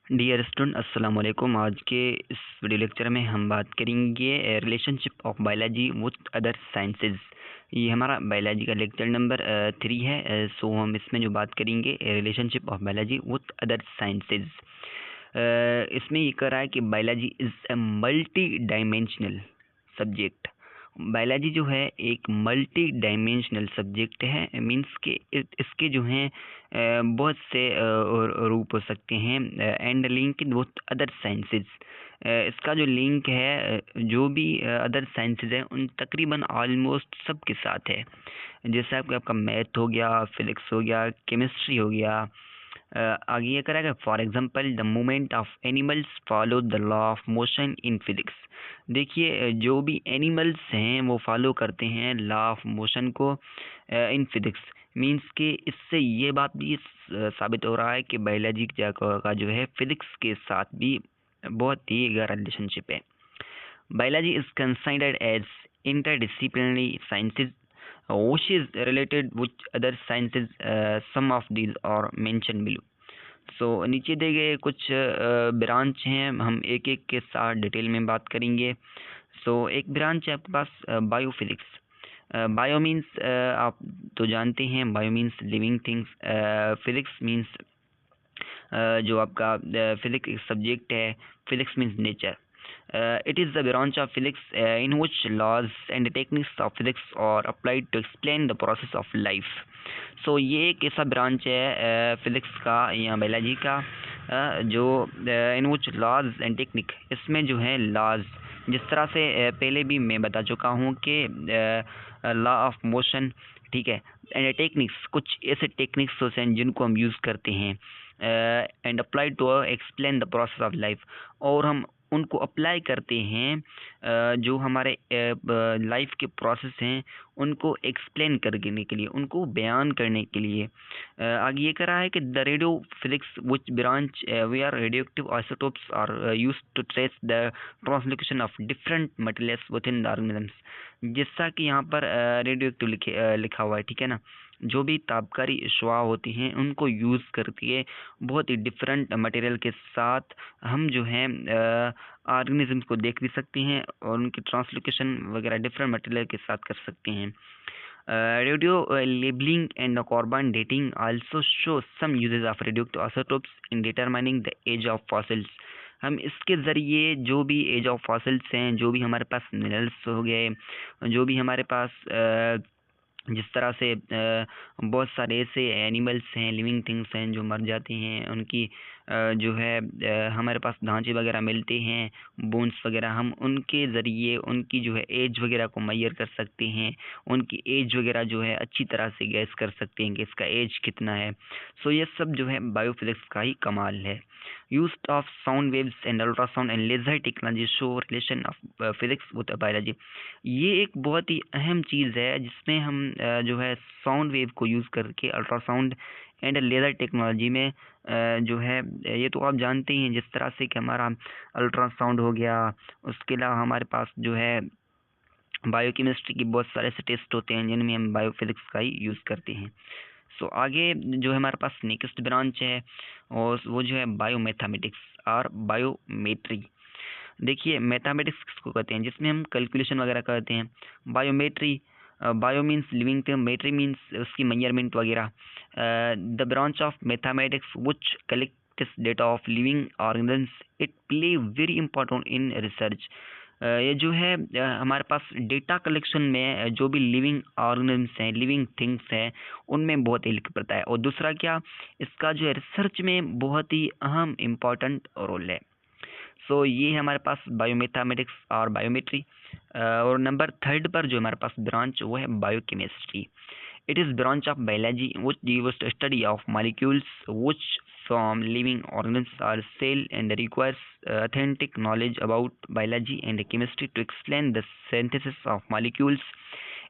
Dear student अस्सलाम वालेकुम। आज के इस वीडियो लेक्चर में हम बात करेंगे relationship of biology with other sciences. ये हमारा बायोलॉजी का लेक्चर नंबर 3 है। सो हम इसमें जो बात करेंगे relationship of biology with other sciences. इसमें ये कह रहा है कि biology is a multi dimensional subject. Biology जो है एक मल्टी डायमेंशनल सब्जेक्ट है। मींस के इसके जो हैं बहुत से रूप हो सकते हैं and link with other sciences. इसका जो लिंक है जो भी अदर साइंसेज हैं उन तकरीबन ऑलमोस्ट सब के साथ है। जैसा कि आपका मैथ हो गया, फिजिक्स हो गया, केमिस्ट्री हो गया। आगे ये करेगा, for example the movement of animals follow the law of motion in physics. देखिए जो भी एनिमल्स हैं वो फॉलो करते हैं लॉ ऑफ मोशन को इन फिजिक्स। मींस के इससे ये बात भी साबित हो रहा है कि बायोलॉजी का जो है फिजिक्स के साथ भी बहुत ही गहरा रिलेशनशिप है। Biology is considered as interdisciplinary sciences which is related with other sciences. Some of these are mentioned below. सो नीचे दिए गए कुछ ब्रांच हैं, हम एक एक के साथ डिटेल में बात करेंगे। सो एक ब्रांच है आपके पास बायोफिजिक्स। बायो मीन्स आप तो जानते हैं, bio means living things. Physics means जो आपका फिजिक्स सब्जेक्ट है, physics means nature. It is the branch of physics in which laws and techniques of physics are applied to explain the process of life. So ये एक ऐसा branch है physics का या biology का जो इन विच लॉज एंड टेक्निक, इसमें जो है लॉज, जिस तरह से पहले भी मैं बता चुका हूँ कि लॉ ऑफ मोशन, ठीक है, एंड टेक्निक्स, कुछ ऐसे टेक्निक्स होते हैं जिनको हम यूज़ करते हैं and apply to explain the process of life, और हम उनको अप्लाई करते हैं जो हमारे लाइफ के प्रोसेस हैं उनको एक्सप्लेन करने के लिए, उनको बयान करने के लिए। आगे ये कह रहा है कि the radio physics which branch we are radioactive isotopes are used to trace the translocation of different materials within the organisms. जैसा कि यहाँ पर रेडियोएक्टिव लिखा हुआ है, ठीक है ना, जो भी तापकारी अश्वा होती हैं उनको यूज़ करके बहुत ही डिफरेंट मटेरियल के साथ हम जो है ऑर्गेनिज्म को देख भी सकते हैं और उनकी ट्रांसलोकेशन वगैरह डिफरेंट मटेरियल के साथ कर सकते हैं। Radio labelling and carbon dating also show some uses of radioactive isotopes in determining the age of fossils. हम इसके ज़रिए जो भी एज ऑफ फॉसिल्स हैं, जो भी हमारे पास मिनरल्स हो गए, जो भी हमारे पास जिस तरह से बहुत सारे ऐसे एनिमल्स हैं, लिविंग थिंग्स हैं जो मर जाते हैं, उनकी जो है हमारे पास ढांचे वगैरह मिलते हैं, बोन्स वगैरह, हम उनके ज़रिए उनकी जो है एज वगैरह को मेजर कर सकते हैं, उनकी एज वगैरह जो है अच्छी तरह से गैस कर सकते हैं कि इसका एज कितना है। सो ये सब जो है बायोफिजिक्स का ही कमाल है। Use of sound waves and ultrasound and laser technology show relation of physics with biology. ये एक बहुत ही अहम चीज़ है जिसमें हम जो है साउंड वेव को यूज़ करके अल्ट्रासाउंड एंड लेज़र टेक्नोलॉजी में जो है, ये तो आप जानते ही हैं, जिस तरह से कि हमारा अल्ट्रासाउंड हो गया, उसके अलावा हमारे पास जो है बायोकेमिस्ट्री की बहुत सारे ऐसे टेस्ट होते हैं जिनमें हम बायोफिजिक्स का ही यूज़ करते हैं। सो आगे जो है हमारे पास नेक्स्ट ब्रांच है और वो जो है बायोमैथमेटिक्स और बायोमेट्री। देखिए मैथमेटिक्स किसको कहते हैं, जिसमें हम कैलकुलेशन वगैरह करते हैं। Biometry, bio means living thing, metry means उसकी मेजरमेंट वगैरह। The branch of mathematics which collects data of living organisms, it play very important in research. ये जो है हमारे पास डेटा कलेक्शन में जो भी लिविंग ऑर्गेनिजम्स हैं, लिविंग थिंग्स हैं, उनमें बहुत हेल्प करता है। और दूसरा क्या, इसका जो है रिसर्च में बहुत ही अहम इम्पॉर्टेंट रोल है। सो ये है हमारे पास बायोमैथमेटिक्स और बायोमेट्री। और नंबर 3 पर जो हमारे पास ब्रांच वो है biochemistry. It is branch of biology which gives study of molecules which from living organisms or cell and requires authentic knowledge about biology and chemistry to explain the synthesis of molecules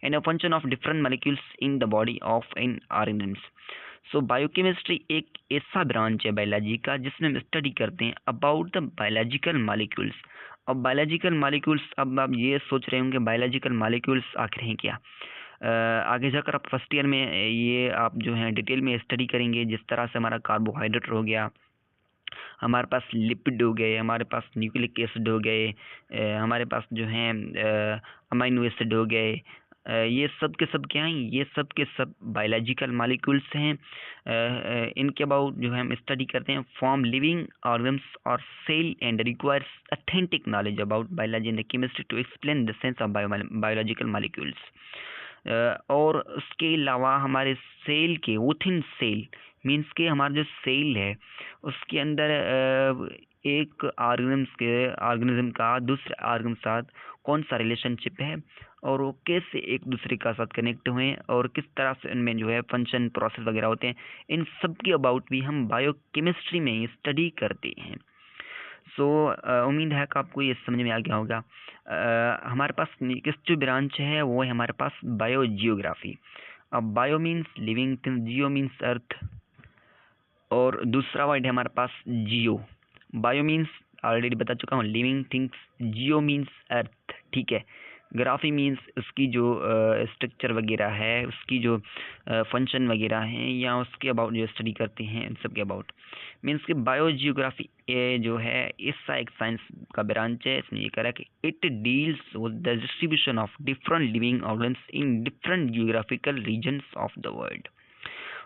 and a function of different molecules in the body of an organisms. So biochemistry एक ऐसा branch है biology का जिसमें हम study करते हैं about the biological molecules. अब biological molecules, अब आप ये सोच रहे होंगे बायोलॉजिकल मॉलिक्यूल्स आखिर हैं क्या। आगे जाकर आप फर्स्ट ईयर में ये आप जो है डिटेल में स्टडी करेंगे, जिस तरह से हमारा कार्बोहाइड्रेट हो गया, हमारे पास लिपिड हो गए, हमारे पास न्यूक्लिक एसिड हो गए, हमारे पास जो हैं अमाइनो एसिड हो गए। ये सब के सब क्या हैं? ये सब के सब बायोलॉजिकल मॉलिक्यूल्स हैं। इनके अबाउट जो है हम स्टडी करते हैं फॉर्म लिविंग ऑर्गन्स और cell and requires authentic knowledge about biology and chemistry to explain the sense of biological molecules. और उसके अलावा हमारे सेल के विथिन सेल मीन्स के हमारा जो सेल है उसके अंदर एक ऑर्गेनिज्म का दूसरे ऑर्गेनिज्म साथ कौन सा रिलेशनशिप है और वो कैसे एक दूसरे का साथ कनेक्ट हुए हैं और किस तरह से उनमें जो है फंक्शन प्रोसेस वगैरह होते हैं, इन सब के अबाउट भी हम बायोकेमिस्ट्री में स्टडी करते हैं। सो उम्मीद है कि आपको ये समझ में आ गया होगा। हमारे पास नेक्स्ट जो ब्रांच है वो है हमारे पास बायो जियोग्राफी। अब बायो मीन्स लिविंग थिंग्स, जियो मीन्स अर्थ, और दूसरा वर्ड है हमारे पास जियो। बायो मीन्स ऑलरेडी बता चुका हूँ लिविंग थिंग्स, जियो मीन्स अर्थ, ठीक है। ग्राफी मीन्स उसकी जो स्ट्रक्चर वगैरह है, उसकी जो फंक्शन वगैरह हैं या उसके अबाउट जो स्टडी करते हैं इन सब के अबाउट मीन्स कि बायो जियोग्राफी जो है इसका एक साइंस का ब्रांच है। इसमें ये कह रहा है कि it deals with the distribution of different living organs in different geographical regions of the world.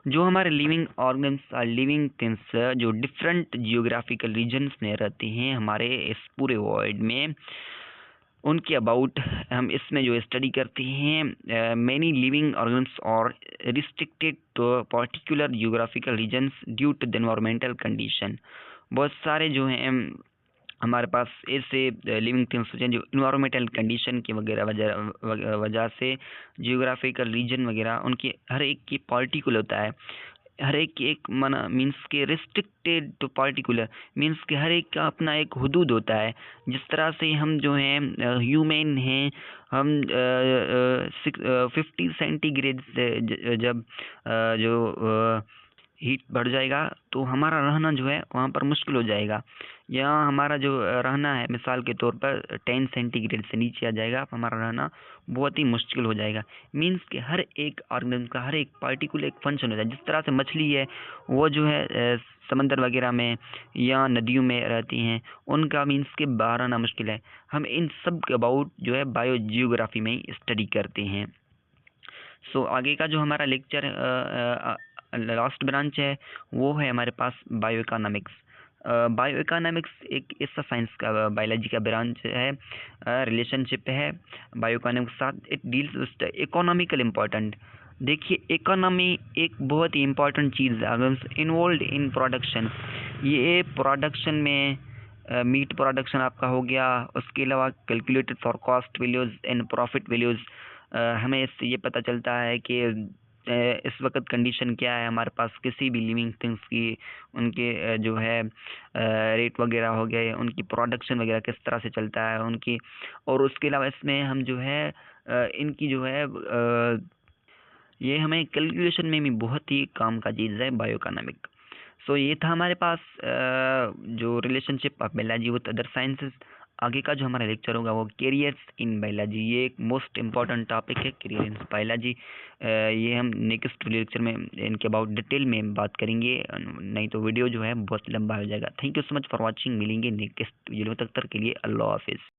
जो हमारे लिविंग ऑर्गन्स और लिविंग थिंग्स जो डिफरेंट जियोग्राफिकल रीजन्स में रहते हैं हमारे इस पूरे वर्ल्ड में, उनके अबाउट हम इसमें जो स्टडी करते हैं। मैनी लिविंग ऑर्गन्स और restricted to particular geographical regions due to the environmental condition. बहुत सारे जो हैं हमारे पास ऐसे लिविंग थिंग्स हैं जो इन्वायरमेंटल कंडीशन की वजह से जियोग्राफिकल रीजन वगैरह उनके हर एक की पार्टिकुलर होता है। हर एक की एक मना मीन्स के रिस्ट्रिक्टेड टू पार्टिकुलर मीन्स के हर एक का अपना एक हुदूद होता है। जिस तरह से हम जो हैं ह्यूमन हैं, हम 50 सेंटीग्रेड से जब जो हीट बढ़ जाएगा तो हमारा रहना जो है वहाँ पर मुश्किल हो जाएगा। या हमारा जो रहना है मिसाल के तौर पर 10 सेंटीग्रेड से नीचे आ जाएगा, हमारा रहना बहुत ही मुश्किल हो जाएगा। मीन्स कि हर एक ऑर्गेनिज्म का हर एक पार्टिकुलर एक फंक्शन होता है। जिस तरह से मछली है वो जो है समंदर वगैरह में या नदियों में रहती हैं, उनका मीन्स के बाहर आना मुश्किल है। हम इन सब के अबाउट जो है बायो जियोग्राफी में ही स्टडी करते हैं। सो आगे का जो हमारा लेक्चर लास्ट ब्रांच है वो है हमारे पास बायो इकोनॉमिक्स। बायो इकोनॉमिक्स एक ऐसा साइंस का बायोलॉजी का ब्रांच है, रिलेशनशिप है बायो इकोनॉमिक्स के साथ। It deals with economical important. देखिए इकोनॉमी एक बहुत ही इम्पोर्टेंट चीज़ है इन्वॉल्व इन प्रोडक्शन। ये प्रोडक्शन में मीट प्रोडक्शन आपका हो गया, उसके अलावा calculated for cost values and profit values. हमें इससे ये पता चलता है कि इस वक्त कंडीशन क्या है हमारे पास किसी भी लिविंग थिंग्स की, उनके जो है रेट वगैरह हो गए, उनकी प्रोडक्शन वगैरह किस तरह से चलता है उनकी। और उसके अलावा इसमें हम जो है इनकी जो है ये हमें कैलकुलेशन में भी बहुत ही काम का चीज़ है बायो इकोनॉमिक। सो ये था हमारे पास जो relationship of biology with other sciences. आगे का जो हमारा लेक्चर होगा वो कैरियर्स इन बायोलॉजी। ये एक मोस्ट इम्पॉर्टेंट टॉपिक है कैरियर इन बायोलॉजी। ये हम नेक्स्ट लेक्चर में इनके अबाउट डिटेल में बात करेंगे, नहीं तो वीडियो जो है बहुत लंबा हो जाएगा। Thank you so much for watching. मिलेंगे नेक्स्ट वीडियो, तक के लिए अल्लाह हाफिज़।